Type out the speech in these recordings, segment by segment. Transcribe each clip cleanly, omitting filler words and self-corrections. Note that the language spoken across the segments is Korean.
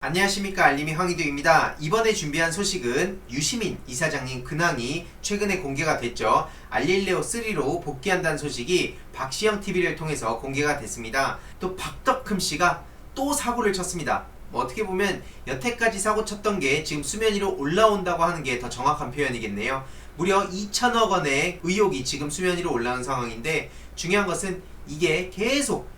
안녕하십니까, 알림이 황희두입니다. 이번에 준비한 소식은 유시민 이사장님 근황이 최근에 공개가 됐죠. 알릴레오3로 복귀한다는 소식이 박시영TV를 통해서 공개가 됐습니다. 또 박덕흠씨가 또 사고를 쳤습니다. 어떻게 보면 여태까지 사고 쳤던 게 지금 수면 위로 올라온다고 하는 게 더 정확한 표현이겠네요. 무려 2천억 원의 의혹이 지금 수면 위로 올라온 상황인데, 중요한 것은 이게 계속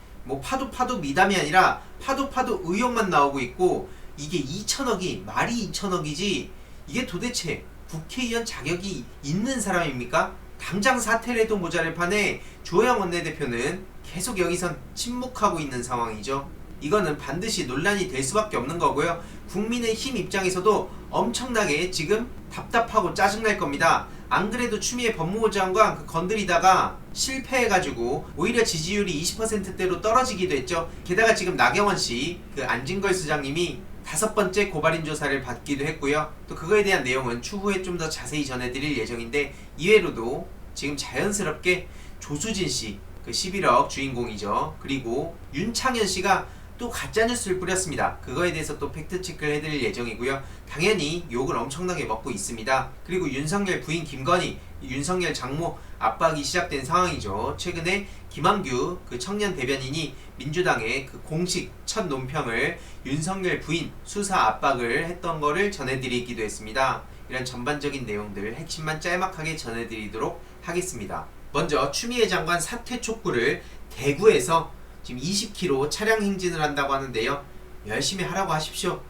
파도 미담이 아니라 파도 의혹만 나오고 있고, 이게 2천억이 말이 2천억이지 이게 도대체 국회의원 자격이 있는 사람입니까? 당장 사퇴를 해도 모자랄 판에 주호영 원내대표는 계속 여기선 침묵하고 있는 상황이죠. 이거는 반드시 논란이 될 수밖에 없는 거고요. 국민의힘 입장에서도 엄청나게 지금 답답하고 짜증날 겁니다. 안 그래도 추미애 법무부 장관 건드리다가 실패해가지고 오히려 지지율이 20%대로 떨어지기도 했죠. 게다가 지금 나경원씨 안진걸 수장님이 5번째 고발인 조사를 받기도 했고요. 또 그거에 대한 내용은 추후에 좀 더 자세히 전해드릴 예정인데, 이외로도 지금 자연스럽게 조수진씨 11억 주인공이죠. 그리고 윤창현씨가 또 가짜뉴스를 뿌렸습니다. 그거에 대해서 또 팩트체크를 해드릴 예정이고요. 당연히 욕을 엄청나게 먹고 있습니다. 그리고 윤석열 부인 김건희, 윤석열 장모 압박이 시작된 상황이죠. 최근에 김한규 청년 대변인이 민주당의 공식 첫 논평을 윤석열 부인 수사 압박을 했던 거를 전해드리기도 했습니다. 이런 전반적인 내용들 핵심만 짤막하게 전해드리도록 하겠습니다. 먼저 추미애 장관 사퇴 촉구를 대구에서 지금 20km 차량 행진을 한다고 하는데요. 열심히 하라고 하십시오.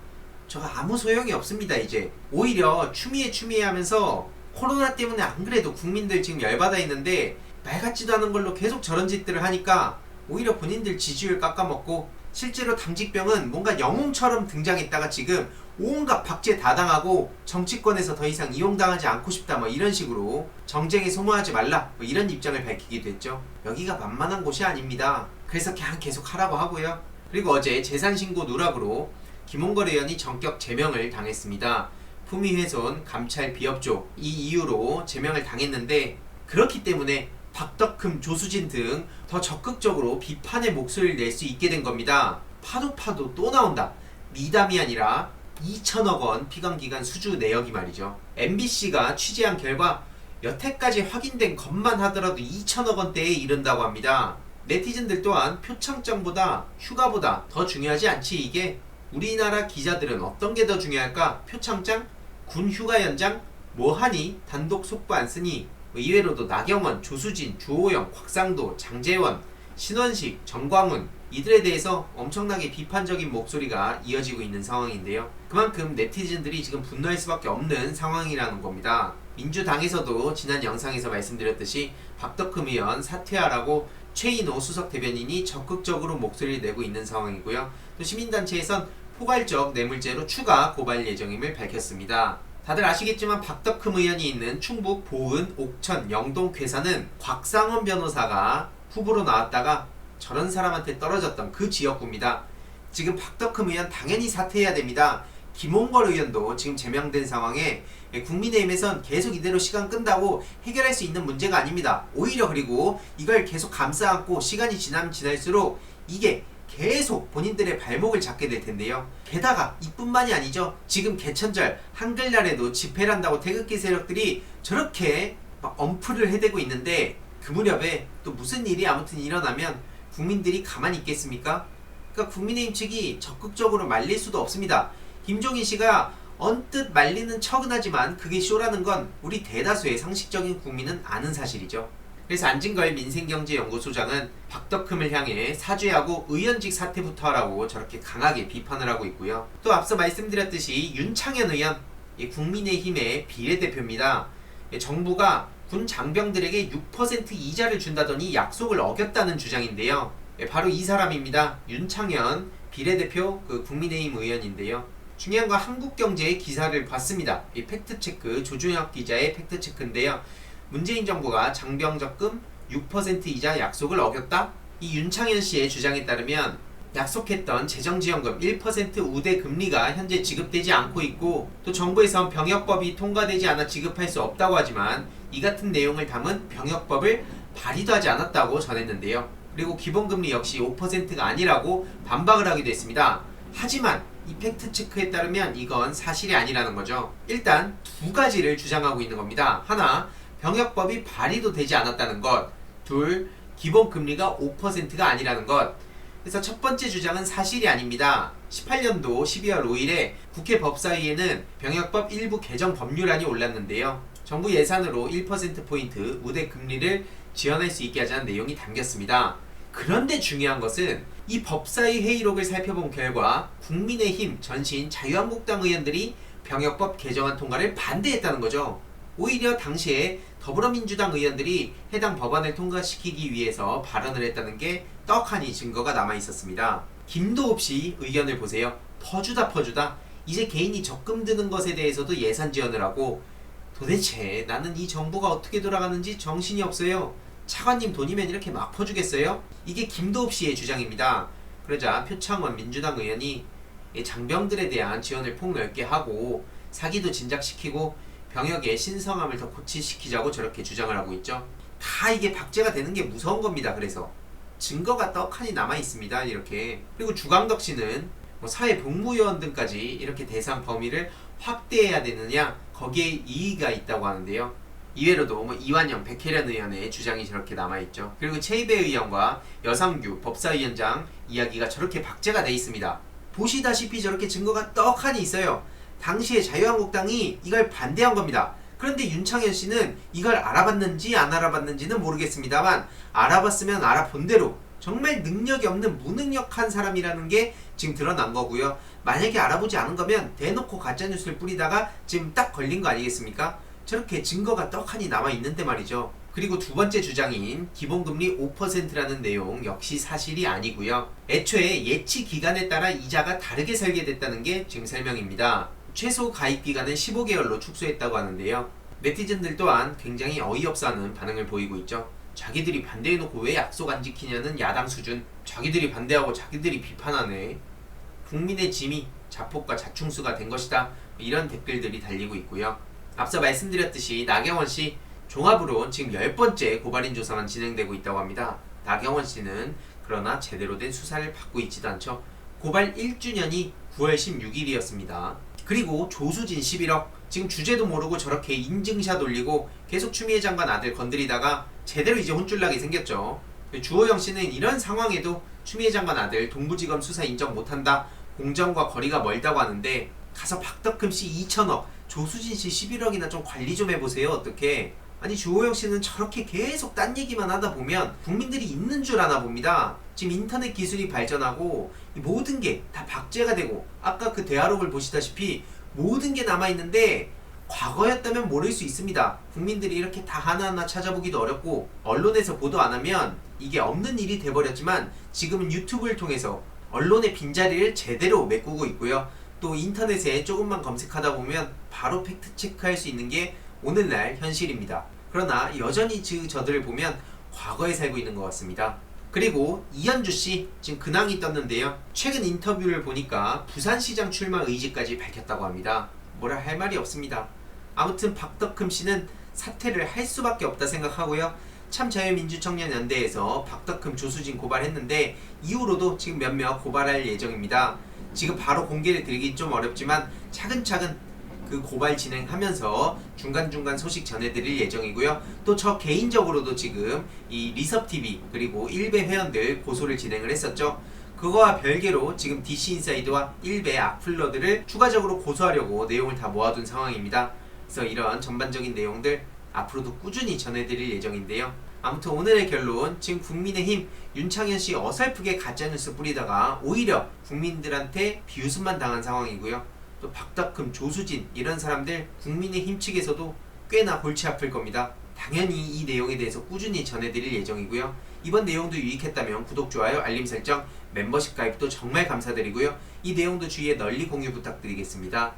저거 아무 소용이 없습니다. 이제 오히려 추미애 하면서 코로나 때문에 안 그래도 국민들 지금 열받아 있는데 말 같지도 않은 걸로 계속 저런 짓들을 하니까 오히려 본인들 지지율 깎아먹고, 실제로 당직병은 뭔가 영웅처럼 등장했다가 지금 온갖 박제 다 당하고 정치권에서 더 이상 이용당하지 않고 싶다 이런 식으로 정쟁에 소모하지 말라 이런 입장을 밝히기도 했죠. 여기가 만만한 곳이 아닙니다. 그래서 그냥 계속 하라고 하고요. 그리고 어제 재산신고 누락으로 김홍걸 의원이 전격 제명을 당했습니다. 품위훼손, 감찰 비협조 이 이유로 제명을 당했는데, 그렇기 때문에 박덕흠, 조수진 등 더 적극적으로 비판의 목소리를 낼 수 있게 된 겁니다. 파도 또 나온다. 미담이 아니라 2천억 원 피감기관 수주 내역이 말이죠. MBC가 취재한 결과 여태까지 확인된 것만 하더라도 2천억 원대에 이른다고 합니다. 네티즌들 또한 표창장보다 휴가보다 더 중요하지 않지 이게? 우리나라 기자들은 어떤 게 더 중요할까? 표창장? 군 휴가 연장? 뭐하니? 단독 속보 안 쓰니? 이외로도 나경원, 조수진, 주호영, 곽상도, 장제원, 신원식, 정광훈 이들에 대해서 엄청나게 비판적인 목소리가 이어지고 있는 상황인데요. 그만큼 네티즌들이 지금 분노할 수밖에 없는 상황이라는 겁니다. 민주당에서도 지난 영상에서 말씀드렸듯이 박덕흠 의원 사퇴하라고 최인호 수석 대변인이 적극적으로 목소리를 내고 있는 상황이고요. 또 시민단체에선 포괄적 뇌물죄로 추가 고발 예정임을 밝혔습니다. 다들 아시겠지만 박덕흠 의원이 있는 충북 보은, 옥천, 영동, 괴산은 곽상원 변호사가 후보로 나왔다가 저런 사람한테 떨어졌던 그 지역구입니다. 지금 박덕흠 의원 당연히 사퇴해야 됩니다. 김홍걸 의원도 지금 제명된 상황에 국민의힘에선 계속 이대로 시간 끈다고 해결할 수 있는 문제가 아닙니다. 오히려 그리고 이걸 계속 감싸안고 시간이 지나면 지날수록 이게 계속 본인들의 발목을 잡게 될 텐데요. 게다가 이뿐만이 아니죠. 지금 개천절 한글날에도 집회를 한다고 태극기 세력들이 저렇게 엄프를 해대고 있는데, 그 무렵에 또 무슨 일이 아무튼 일어나면 국민들이 가만히 있겠습니까? 그러니까 국민의힘 측이 적극적으로 말릴 수도 없습니다. 김종인 씨가 언뜻 말리는 척은 하지만 그게 쇼라는 건 우리 대다수의 상식적인 국민은 아는 사실이죠. 그래서 안진걸 민생경제연구소장은 박덕흠을 향해 사죄하고 의원직 사퇴부터 하라고 저렇게 강하게 비판을 하고 있고요. 또 앞서 말씀드렸듯이 윤창현 의원, 국민의힘의 비례대표입니다. 정부가 군 장병들에게 6% 이자를 준다더니 약속을 어겼다는 주장인데요. 바로 이 사람입니다. 윤창현 비례대표 국민의힘 의원인데요. 중요한 건 한국경제의 기사를 봤습니다. 이 팩트체크, 조준혁 기자의 팩트체크인데요. 문재인 정부가 장병 적금 6% 이자 약속을 어겼다? 이 윤창현 씨의 주장에 따르면 약속했던 재정지원금 1% 우대 금리가 현재 지급되지 않고 있고, 또 정부에선 병역법이 통과되지 않아 지급할 수 없다고 하지만 이 같은 내용을 담은 병역법을 발의도 하지 않았다고 전했는데요. 그리고 기본금리 역시 5%가 아니라고 반박을 하기도 했습니다. 하지만 이 팩트 체크에 따르면 이건 사실이 아니라는 거죠. 일단 두 가지를 주장하고 있는 겁니다. 하나, 병역법이 발의도 되지 않았다는 것. 둘, 기본금리가 5%가 아니라는 것. 그래서 첫 번째 주장은 사실이 아닙니다. 18년도 12월 5일에 국회 법사위에는 병역법 일부 개정 법률안이 올랐는데요. 정부 예산으로 1%포인트 우대 금리를 지원할 수 있게 하자는 내용이 담겼습니다. 그런데 중요한 것은 이 법사위 회의록을 살펴본 결과 국민의힘, 전신, 자유한국당 의원들이 병역법 개정안 통과를 반대했다는 거죠. 오히려 당시에 더불어민주당 의원들이 해당 법안을 통과시키기 위해서 발언을 했다는 게 떡하니 증거가 남아 있었습니다. 김도 없이 의견을 보세요. 퍼주다. 이제 개인이 적금 드는 것에 대해서도 예산 지원을 하고, 도대체 나는 이 정부가 어떻게 돌아가는지 정신이 없어요. 차관님 돈이면 이렇게 막 퍼주겠어요? 이게 김도 없이의 주장입니다. 그러자 표창원 민주당 의원이 장병들에 대한 지원을 폭넓게 하고 사기도 진작시키고 병역의 신성함을 더 고취시키자고 저렇게 주장을 하고 있죠. 다 이게 박제가 되는 게 무서운 겁니다. 그래서 증거가 떡하니 남아 있습니다. 이렇게. 그리고 주광덕 씨는 사회복무요원 등까지 이렇게 대상 범위를 확대해야 되느냐, 거기에 이의가 있다고 하는데요. 이외로도 이완영, 백혜련 의원의 주장이 저렇게 남아있죠. 그리고 최이배 의원과 여상규 법사위원장 이야기가 저렇게 박제가 돼 있습니다. 보시다시피 저렇게 증거가 떡하니 있어요. 당시에 자유한국당이 이걸 반대한 겁니다. 그런데 윤창현 씨는 이걸 알아봤는지 안 알아봤는지는 모르겠습니다만 알아봤으면 알아본 대로 정말 능력이 없는 무능력한 사람이라는 게 지금 드러난 거고요. 만약에 알아보지 않은 거면 대놓고 가짜뉴스를 뿌리다가 지금 딱 걸린 거 아니겠습니까? 저렇게 증거가 떡하니 남아있는데 말이죠. 그리고 두 번째 주장인 기본금리 5%라는 내용 역시 사실이 아니고요. 애초에 예치 기간에 따라 이자가 다르게 설계됐다는 게 지금 설명입니다. 최소 가입 기간은 15개월로 축소했다고 하는데요. 네티즌들 또한 굉장히 어이없어하는 반응을 보이고 있죠. 자기들이 반대해놓고 왜 약속 안 지키냐는 야당 수준. 자기들이 반대하고 자기들이 비판하네. 국민의 짐이 자폭과 자충수가 된 것이다. 이런 댓글들이 달리고 있고요. 앞서 말씀드렸듯이 나경원 씨 종합으로 지금 10번째 고발인 조사만 진행되고 있다고 합니다. 나경원 씨는 그러나 제대로 된 수사를 받고 있지도 않죠. 고발 1주년이 9월 16일이었습니다. 그리고 조수진 11억, 지금 주제도 모르고 저렇게 인증샷 올리고 계속 추미애 장관 아들 건드리다가 제대로 이제 혼쭐나게 생겼죠. 주호영 씨는 이런 상황에도 추미애 장관 아들 동부지검 수사 인정 못한다, 공정과 거리가 멀다고 하는데 가서 박덕흠 씨 2천억, 조수진 씨 11억이나 좀 관리 좀 해보세요. 어떻게? 아니 주호영 씨는 저렇게 계속 딴 얘기만 하다 보면 국민들이 있는 줄 아나 봅니다. 지금 인터넷 기술이 발전하고 모든 게 다 박제가 되고 아까 그 대화록을 보시다시피 모든 게 남아있는데 과거였다면 모를 수 있습니다. 국민들이 이렇게 다 하나하나 찾아보기도 어렵고 언론에서 보도 안 하면 이게 없는 일이 돼버렸지만 지금은 유튜브를 통해서 언론의 빈자리를 제대로 메꾸고 있고요. 또 인터넷에 조금만 검색하다 보면 바로 팩트 체크할 수 있는 게 오늘날 현실입니다. 그러나 여전히 저들을 보면 과거에 살고 있는 것 같습니다. 그리고 이현주씨 지금 근황이 떴는데요. 최근 인터뷰를 보니까 부산시장 출마 의지까지 밝혔다고 합니다. 뭐라 할 말이 없습니다. 아무튼 박덕흠씨는 사퇴를 할 수밖에 없다 생각하고요. 참자유민주청년연대에서 박덕흠, 조수진 고발했는데 이후로도 지금 몇몇 고발할 예정입니다. 지금 바로 공개를 드리기 좀 어렵지만 차근차근 그 고발 진행하면서 중간중간 소식 전해드릴 예정이고요. 또 저 개인적으로도 지금 이 리섭TV 그리고 일베 회원들 고소를 진행을 했었죠. 그거와 별개로 지금 DC인사이드와 일베 악플러들을 추가적으로 고소하려고 내용을 다 모아둔 상황입니다. 그래서 이런 전반적인 내용들 앞으로도 꾸준히 전해드릴 예정인데요. 아무튼 오늘의 결론, 지금 국민의힘 윤창현씨 어설프게 가짜뉴스 뿌리다가 오히려 국민들한테 비웃음만 당한 상황이고요. 또 박덕흠, 조수진 이런 사람들 국민의힘 측에서도 꽤나 골치 아플 겁니다. 당연히 이 내용에 대해서 꾸준히 전해드릴 예정이고요. 이번 내용도 유익했다면 구독, 좋아요, 알림 설정, 멤버십 가입도 정말 감사드리고요. 이 내용도 주위에 널리 공유 부탁드리겠습니다.